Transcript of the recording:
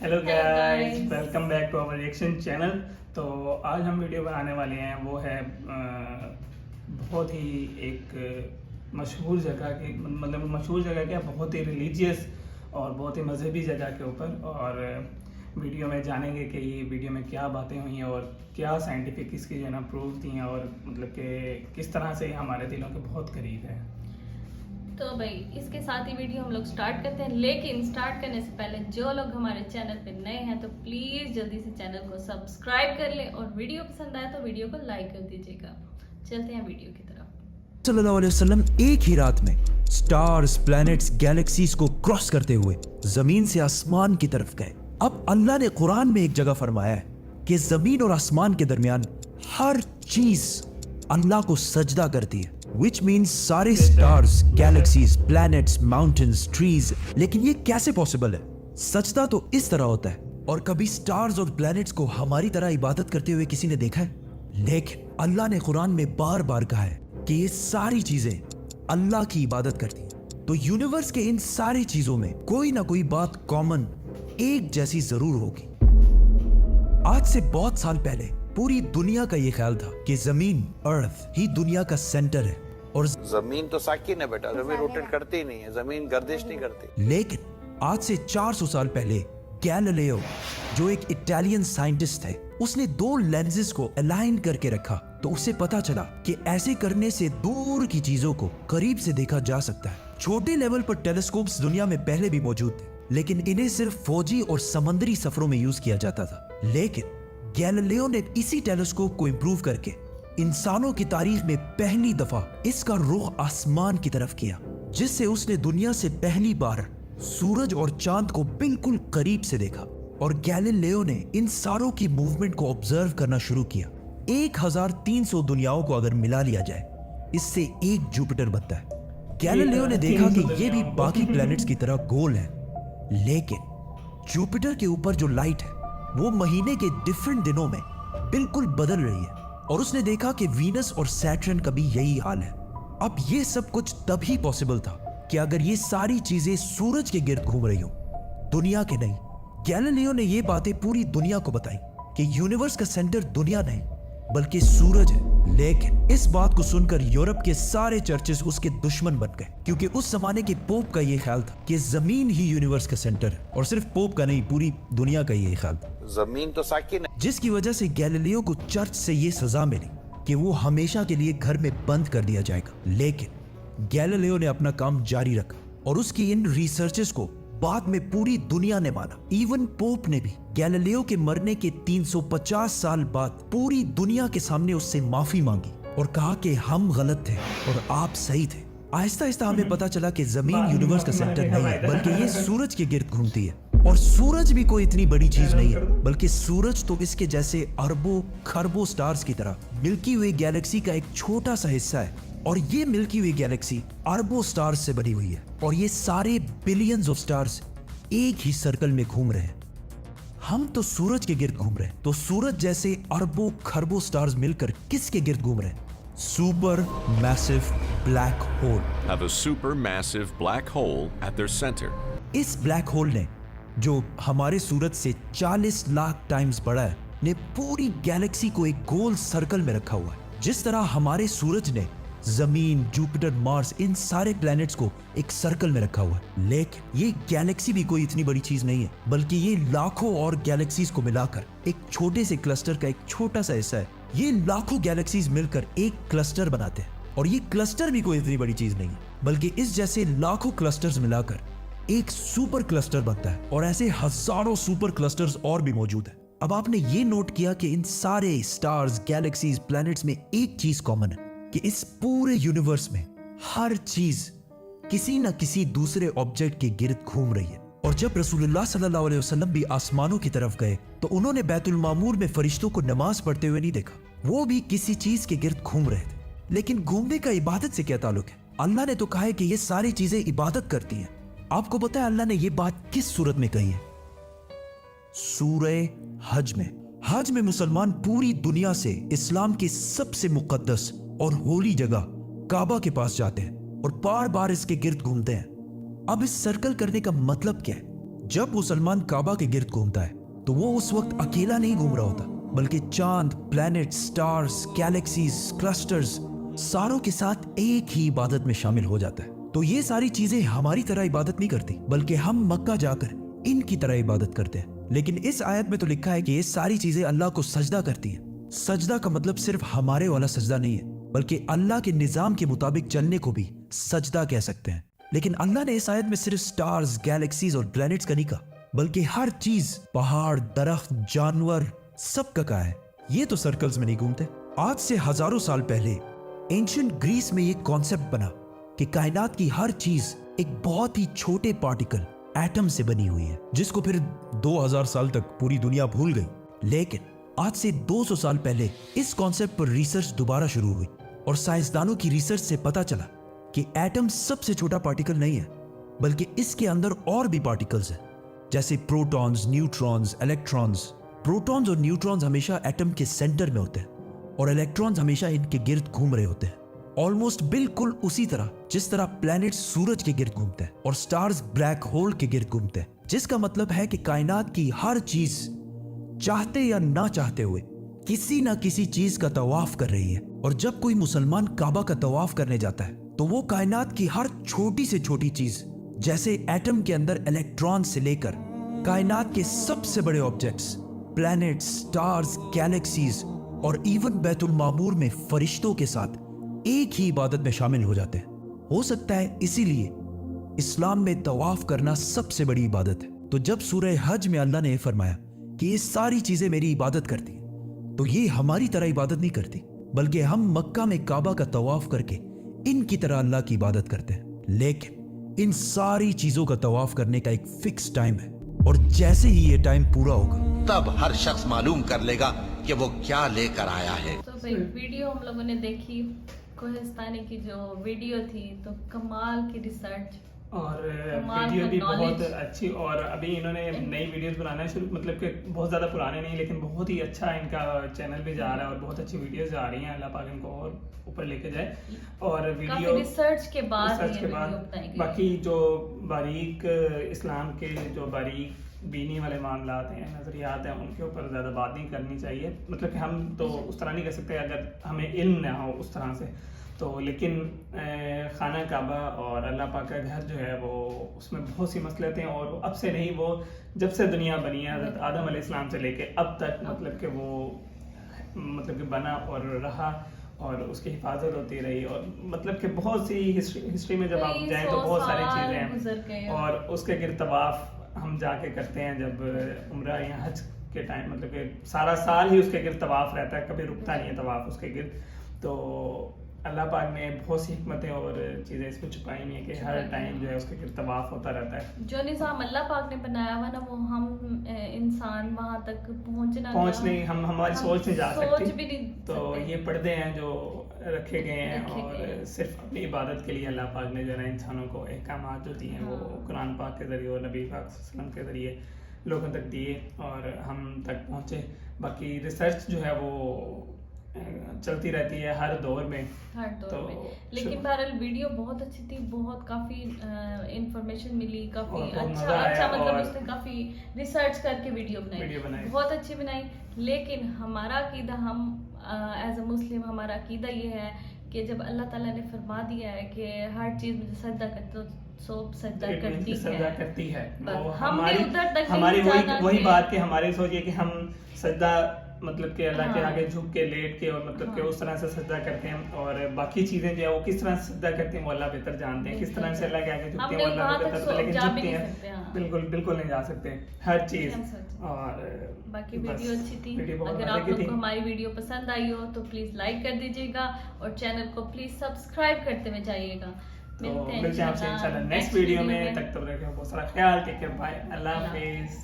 Hello Hello guys, guys. Welcome back to our reaction channel. तो आज हम video बनाने वाले हैं, वो है बहुत ही एक मशहूर जगह की, मतलब मशहूर जगह क्या, बहुत ही रिलीजियस और बहुत ही मज़हबी जगह के ऊपर। और वीडियो में जानेंगे कि ये वीडियो में क्या बातें हुई हैं और क्या साइंटिफिक इसकी जो है ना प्रूफ दी हैं, और मतलब कि किस तरह से ये हमारे दिलों के बहुत करीब है। तो भाई इसके साथ ही वीडियो हम लोग स्टार्ट करते हैं, लेकिन स्टार्ट करने से पहले जो लोग हमारे चैनल पे नए हैं तो प्लीज जल्दी से चैनल को सब्सक्राइब कर ले और वीडियो पसंद आए तो वीडियो को लाइक कर दीजिएगा। चलते हैं वीडियो की तरफ। सल्लल्लाहु अलैहि वसल्लम एक ही रात में स्टार्स, प्लैनेट्स, गैलेक्सीज को क्रॉस करते हुए जमीन से आसमान की तरफ गए। अब अल्लाह ने कुरान में एक जगह फरमाया है कि जमीन और आसमान के दरमियान हर चीज अल्लाह को सजदा करती है, विच मीन्स सारे stars, galaxies, planets, mountains, trees. लेकिन ये कैसे पॉसिबल है? सजदा तो इस तरह होता है। और कभी स्टार्स और प्लैनेट्स को हमारी तरह इबादत करते हुए किसी ने देखा है? लेकिन अल्लाह ने कुरान में बार बार कहा है कि ये सारी चीजें अल्लाह की इबादत करती हैं। तो यूनिवर्स के इन सारी चीजों में कोई ना कोई बात कॉमन, एक जैसी जरूर होगी। आज से बहुत साल पहले पूरी दुनिया का ये ख्याल था कि जमीन, अर्थ ही दुनिया का सेंटर है। और जमीन तो साकिन है बेटा, जमीन रोटेट करती ही नहीं है, जमीन गर्दिश नहीं करती। लेकिन आज से 400 साल पहले गैलीलियो, जो एक इटालियन साइंटिस्ट थे, उसने दो लेंसेज को अलाइन करके रखा तो उसे पता चला कि ऐसे करने से दूर की चीजों को करीब से देखा जा सकता है। छोटे लेवल पर टेलीस्कोप्स दुनिया में पहले भी मौजूद थे, लेकिन इन्हें सिर्फ फौजी और समंदरी सफरों में यूज किया जाता था। लेकिन गैलीलियो ने इसी टेलीस्कोप को इंप्रूव करके इंसानों की तारीख में पहली दफा इसका रुख आसमान की तरफ किया, जिससे उसने दुनिया से पहली बार सूरज और चांद को बिल्कुल करीब से देखा। और गैलीलियो ने इन सारों की मूवमेंट को ऑब्जर्व करना शुरू किया। 1300 दुनियाओं को अगर मिला लिया जाए, इससे एक जुपिटर बनता है। गैलीलियो ने देखा कि ये भी बाकी प्लैनेट्स की तरह गोल है, लेकिन जुपिटर के ऊपर जो लाइट है वो महीने के डिफरेंट दिनों में बिल्कुल बदल रही है। और उसने देखा कि वीनस और सैटर्न का भी यही हाल है। अब ये सब कुछ तभी पॉसिबल था कि अगर ये सारी चीजें सूरज के गिर्द घूम रही हो, दुनिया के नहीं। गैलीलियो ने ये बातें पूरी दुनिया को बताई कि यूनिवर्स का सेंटर दुनिया नहीं बल्कि सूरज है। लेकिन इस बात को सुनकर यूरोप के सारे चर्चेस उसके दुश्मन बन गए, क्योंकि उस जमाने के पोप का ये ख्याल था कि जमीन ही यूनिवर्स का सेंटर है। और सिर्फ पोप का नहीं, पूरी दुनिया का ये ख्याल था। जमीन तो साकिन है, जिसकी वजह से गैलीलियो को चर्च से ये सजा मिली कि वो हमेशा के लिए घर में बंद कर दिया जाएगा। लेकिन गैलीलियो ने अपना काम जारी रखा और उसकी इन रिसर्चेस को बाद में पूरी दुनिया ने माना। इवन पोप ने भी गैलीलियो के मरने के 350 साल बाद पूरी दुनिया के सामने उससे माफी मांगी और कहा कि हम गलत थे और आप सही थे। आहिस्ता आहिस्ता हमें पता चला कि जमीन यूनिवर्स का सेंटर नहीं है बल्कि ये सूरज के गिर्द घूमती है। और सूरज भी कोई इतनी बड़ी चीज नहीं है, बल्कि सूरज तो इसके जैसे अरबों खरबों स्टार्स की तरह मिल्की वे गैलेक्सी का एक छोटा सा हिस्सा है। और ये मिल्की हुई गैलेक्सी अरबों स्टार्स से बनी हुई है और ये सारे बिलियंस ऑफ स्टार्स एक ही सर्कल में घूम रहे हैं। हम तो सूरज के गिर्द घूम रहे हैं, तो सूरज जैसे अरबों खरबों स्टार्स मिलकर किसके गिर्द घूम रहे हैं? Super massive black hole. Have a supermassive black hole at their center. इस ब्लैक होल ने, जो हमारे सूरज से 40 लाख टाइम्स बड़ा है, ने पूरी गैलेक्सी को एक गोल सर्कल में रखा हुआ है। जिस तरह हमारे सूरज ने जमीन, जुपिटर, मार्स, इन सारे प्लैनेट्स को एक सर्कल में रखा हुआ है। लेकिन ये गैलेक्सी भी कोई इतनी बड़ी चीज नहीं है, बल्कि ये लाखों और गैलेक्सीज को मिलाकर एक छोटे से क्लस्टर का एक छोटा सा हिस्सा है। ये लाखों गैलेक्सीज मिलकर एक क्लस्टर बनाते हैं और ये क्लस्टर भी कोई इतनी बड़ी चीज नहीं है, बल्कि इस जैसे लाखों क्लस्टर्स मिलाकर एक सुपर क्लस्टर बनता है। और ऐसे हजारों सुपर क्लस्टर्स और भी मौजूद है। अब आपने ये नोट किया कि इन सारे स्टार्स, गैलेक्सीज, प्लैनेट्स में एक चीज कॉमन है कि इस पूरे यूनिवर्स में हर चीज किसी न किसी दूसरे ऑब्जेक्ट के गिर्द घूम रही है। और जब रसूलुल्लाह सल्लल्लाहु अलैहि वसल्लम भी आसमानों की तरफ गए तो उन्होंने बैतुल मामूर में फरिश्तों को नमाज पढ़ते हुए नहीं देखा, वो भी किसी चीज के गिर्द घूम रहे थे। लेकिन घूमने का इबादत से क्या ताल्लुक है? अल्लाह ने तो कहा है कि ये सारी चीजें इबादत करती हैं। आपको पता है अल्लाह ने ये बात किस सूरत में कही है? सूरह हज में। हज में मुसलमान पूरी दुनिया से इस्लाम की सबसे मुकद्दस और होली जगह काबा के पास जाते हैं और बार बार इसके गिर्द घूमते हैं। अब इस सर्कल करने का मतलब क्या है? जब वो सलमान काबा के गिर्द घूमता है तो वो उस वक्त अकेला नहीं घूम रहा होता, बल्कि चांद, प्लैनेट, स्टार्स, गैलेक्सीज, क्लस्टर्स सारों के साथ एक ही इबादत में शामिल हो जाता है। तो ये सारी चीजें हमारी तरह इबादत नहीं करती, बल्कि हम मक्का जाकर इनकी तरह इबादत करते हैं। लेकिन इस आयत में तो लिखा है कि ये सारी चीजें अल्लाह को सजदा करती हैं। सजदा का मतलब सिर्फ हमारे वाला सजदा नहीं है, बल्कि अल्लाह के निजाम के मुताबिक चलने को भी सजदा कह सकते हैं। लेकिन अल्लाह ने इस आयत में सिर्फ स्टार्स, गैलेक्सीज और प्लैनेट्स का नहीं कहा, बल्कि हर चीज, पहाड़, दरख्त, जानवर, सब का कहा है। ये तो सर्कल्स में नहीं घूमते। आज से हजारों साल पहले एंशिएंट ग्रीस में ये कॉन्सेप्ट बना कि कायनात की हर चीज एक बहुत ही छोटे पार्टिकल, एटम से बनी हुई है, जिसको फिर 2000 साल तक पूरी दुनिया भूल गई। लेकिन आज से 200 साल पहले इस कॉन्सेप्ट पर रिसर्च दोबारा शुरू हुई और साइंसदानों की रिसर्च से पता चला कि एटम सबसे छोटा पार्टिकल नहीं है, बल्कि इसके अंदर और भी पार्टिकल्स हैं, जैसे प्रोटॉन्स, न्यूट्रॉन्स, इलेक्ट्रॉन्स। प्रोटॉन्स और न्यूट्रॉन्स हमेशा एटम के सेंटर में होते हैं और इलेक्ट्रॉन्स हमेशा इनके गिर्द घूम रहे होते हैं, ऑलमोस्ट बिल्कुल उसी तरह जिस तरह प्लैनेट सूरज के गिर्द घूमते हैं और स्टार्स ब्लैक होल के गिर्द घूमते हैं। जिसका मतलब है कि कायनात की हर चीज चाहते या ना चाहते हुए किसी ना किसी चीज का तवाफ कर रही है। और जब कोई मुसलमान काबा का तवाफ करने जाता है तो वो कायनात की हर छोटी से छोटी चीज, जैसे एटम के अंदर इलेक्ट्रॉन से लेकर कायनात के सबसे बड़े ऑब्जेक्ट्स, प्लैनेट्स, स्टार्स, गैलेक्सीज और इवन बैतुल मामूर में फरिश्तों के साथ एक ही इबादत में शामिल हो जाते हैं। हो सकता है इसीलिए इस्लाम में तवाफ करना सबसे बड़ी इबादत है। तो जब सूरह हज में अल्लाह ने फरमाया कि ये सारी चीजें मेरी इबादत करती हैं, तो ये हमारी तरह इबादत नहीं करती, बल्कि हम मक्का में काबा का तवाफ करके इनकी तरह अल्लाह की इबादत करते हैं। लेकिन इन सारी चीजों का तवाफ करने का एक फिक्स टाइम है, और जैसे ही ये टाइम पूरा होगा तब हर शख्स मालूम कर लेगा कि वो क्या लेकर आया है। तो भाई वीडियो हम लोगों ने देखी, कोहिस्तानी की जो वीडियो थी, तो कमाल की रिसर्च और कमाल वीडियो का भी बहुत knowledge। अच्छी। और अभी इन्होंने नई वीडियोस बनाना शुरू, मतलब कि बहुत ज़्यादा पुराने नहीं, लेकिन बहुत ही अच्छा इनका चैनल भी जा रहा है और बहुत अच्छी वीडियोस जा रही हैं। अल्लाह पाक इनको और ऊपर लेके जाए। और काफी वीडियो रिसर्च के बाद रिसर्च ये के वीडियो बाद बनाई गई। बाकी जो बारीक इस्लाम के जो बारीक बीनी वाले मामलात हैं, नज़रियात हैं, उनके ऊपर ज़्यादा बात नहीं करनी चाहिए। मतलब कि हम तो उस तरह नहीं कर सकते अगर हमें इल्म ना हो उस तरह से तो। लेकिन खाना काबा और अल्लाह पाक का घर जो है वो, उसमें बहुत सी मसले थे, और अब से नहीं, वो जब से दुनिया बनी है हज़रत आदम अलैहिस्सलाम से लेके अब तक, मतलब कि वो मतलब कि बना और रहा और उसकी हिफाजत होती रही। और मतलब कि बहुत सी हिस्ट्री में जब आप जाएँ तो बहुत सारी चीज़ें हैं। और उसके गिर्द तवाफ हम जाके करते हैं जब उम्रा या हज के टाइम, मतलब कि सारा साल ही उसके गिर्द तवाफ रहता है, कभी रुकता नहीं है तवाफ उसके गिर्द। तो अल्लाह पाक ने बहुत सी हिकमतें और चीज़ें इसमें छुपाई हुई हैं कि हर टाइम जो है उसके गिर्द तवाफ होता रहता है। जो निज़ाम अल्लाह पाक ने बनाया हुआ ना, वो हम इंसान वहाँ तक पहुँच नहीं, हम हमारी सोच नहीं जा सकती। सोच भी नहीं तो सकते। ये पर्दे हैं जो रखे गए हैं, रखे गए हैं। और सिर्फ अपनी इबादत के लिए अल्लाह पाक ने जो है इंसानों को अहकामात जो दिए हैं वो कुरान पाक के ज़रिए और नबी पाक सल्लल्लाहु अलैहि वसल्लम के ज़रिए लोगों तक दिए और हम तक पहुँचे। बाकी रिसर्च जो है वो चलती रहती है हर दौर में, हर दौर तो में। लेकिन बहरहाल वीडियो बहुत अच्छी थी, बहुत काफी इंफॉर्मेशन मिली, काफी और बहुत अच्छा मजा आया। अच्छा, मतलब और उसने काफी रिसर्च करके वीडियो वीडियो बनाई। बहुत अच्छी बनाई। लेकिन हमारा अकीदा, हम एज अ मुस्लिम हमारा अकीदा ये है कि जब अल्लाह ताला ने फरमा दिया है कि हर चीज मुझे सजदा करते तो सब सजदा करती है, वो बस हमने हमारी उधर तक हमारी नहीं जाना वही कि- बात कि हमारी सोच ये कि हम सजदा मतलब कि अल्लाह के हाँ। आगे झुक के लेट के और मतलब कि हाँ। उस तरह से सजदा करते हैं। और बाकी चीजें जो है वो किस तरह से सजदा करते हैं वो अल्लाह बेहतर जानते हैं, किस तरह से अल्लाह के आगे झुकते हैं हमने वो अल्लाह वहाँ बेहतर तक जानते हैं, लेकिन जा भी झुकते नहीं हैं सकते, हाँ। बिल्कुल बिल्कुल नहीं जा सकते हर चीज। हम सोचें। और बाकी बस, वीडियो अच्छी थी। वीडियो बहुत अगर मजे आप की लोग थी। को हमारी वीडियो पसंद आई हो तो प्लीज लाइक कर दीजिएगा और चैनल को प्लीज सब्सक्राइब करते हुए जाइएगा। तो मिलते हैं मिलते हैं आपसे इंशाल्लाह नेक्स्ट वीडियो में। तक तक रखिए बहुत सारा ख्याल, टेक केयर, बाय, अल्लाह हाफिज।